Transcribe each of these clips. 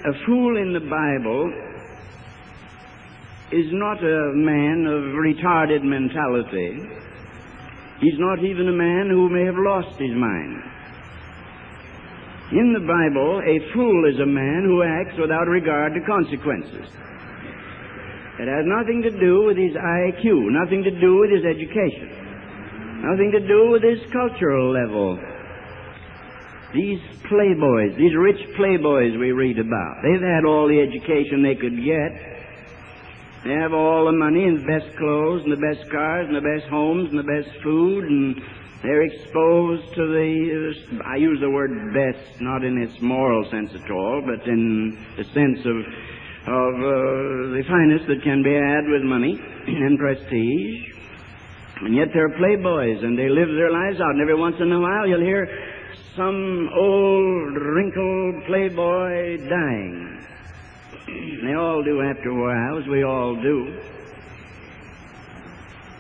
a fool in the Bible is not a man of retarded mentality. He's not even a man who may have lost his mind. In the Bible, a fool is a man who acts without regard to consequences. It has nothing to do with his IQ, nothing to do with his education, nothing to do with his cultural level. These playboys, these rich playboys we read about, they've had all the education they could get. They have all the money and the best clothes and the best cars and the best homes and the best food, and they're exposed to the, I use the word best not in its moral sense at all, but in the sense of the finest that can be had with money and prestige. And yet they're playboys, and they live their lives out, and every once in a while you'll hear some old, wrinkled playboy dying. They all do after a while, as we all do.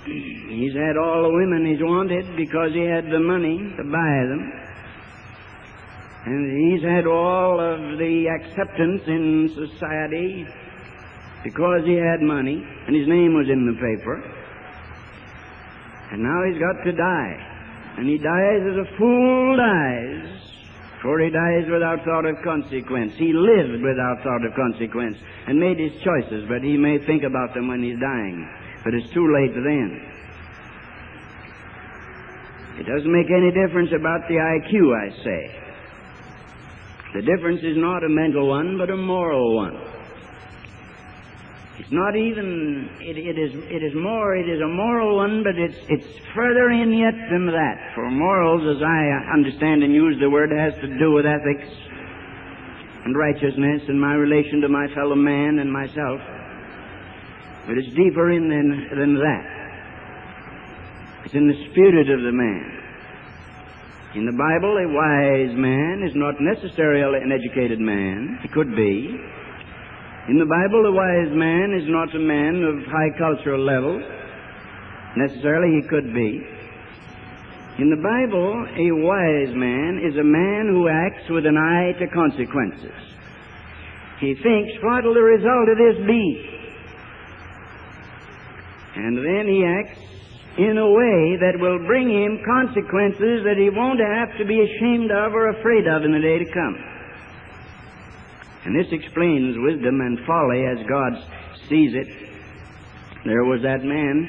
He's had all the women he's wanted because he had the money to buy them. And he's had all of the acceptance in society because he had money, and his name was in the paper. And now he's got to die. And he dies as a fool dies, for he dies without thought of consequence. He lived without thought of consequence and made his choices, but he may think about them when he's dying. But it's too late then. It doesn't make any difference about the IQ, I say. The difference is not a mental one, but a moral one. It's not even, it is a moral one, but it's further in yet than that. For morals, as I understand and use the word, has to do with ethics and righteousness and my relation to my fellow man and myself. But it's deeper in than that. It's in the spirit of the man. In the Bible, a wise man is not necessarily an educated man. He could be. In the Bible, a wise man is not a man of high cultural level. Necessarily, he could be. In the Bible, a wise man is a man who acts with an eye to consequences. He thinks, what will the result of this be? And then he acts in a way that will bring him consequences that he won't have to be ashamed of or afraid of in the day to come. And this explains wisdom and folly as God sees it. There was that man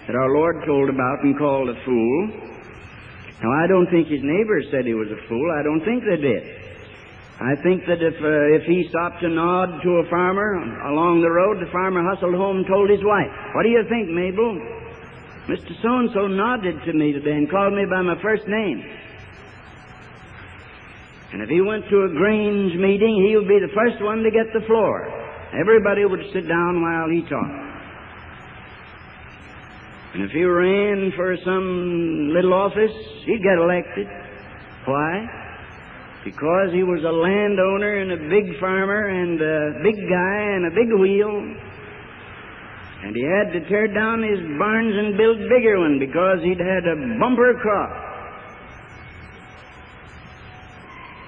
that our Lord told about and called a fool. Now, I don't think his neighbors said he was a fool. I don't think they did. I think that if he stopped to nod to a farmer along the road, the farmer hustled home and told his wife, "What do you think, Mabel? Mr. So-and-so nodded to me today and called me by my first name." And if he went to a Grange meeting, he would be the first one to get the floor. Everybody would sit down while he talked. And if he ran for some little office, he'd get elected. Why? Because he was a landowner and a big farmer and a big guy and a big wheel. And he had to tear down his barns and build bigger ones because he'd had a bumper crop.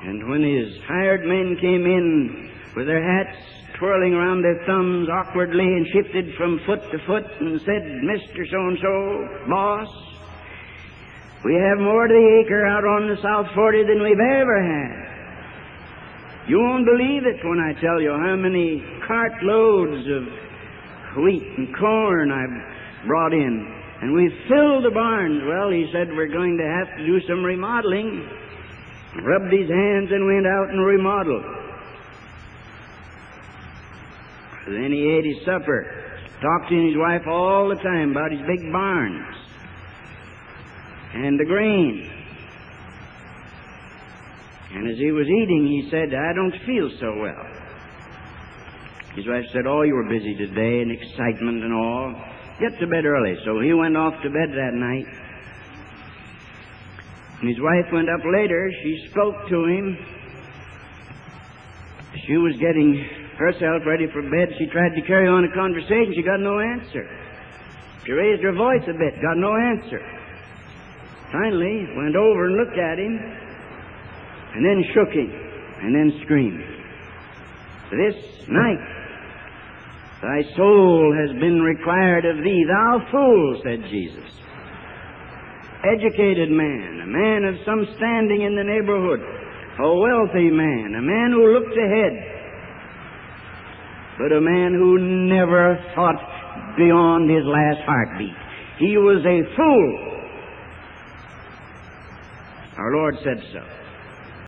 And when his hired men came in with their hats twirling around their thumbs awkwardly and shifted from foot to foot and said, "Mr. So-and-so, boss, we have more to the acre out on the South 40 than we've ever had. You won't believe it when I tell you how many cartloads of wheat and corn I've brought in. And we've filled the barns." Well, he said, "We're going to have to do some remodeling." Rubbed his hands and went out and remodeled. Then he ate his supper, talked to his wife all the time about his big barns and the grain. And as he was eating, he said, "I don't feel so well." His wife said, "Oh, you were busy today and excitement and all. Get to bed early." So he went off to bed that night. And his wife went up later. She spoke to him. She was getting herself ready for bed. She tried to carry on a conversation. She got no answer. She raised her voice a bit, got no answer. Finally, went over and looked at him, and then shook him, and then screamed. this night thy soul has been required of thee. Thou fool, said Jesus. Educated man, a man of some standing in the neighborhood, a wealthy man, a man who looked ahead, but a man who never thought beyond his last heartbeat. He was a fool. Our Lord said so.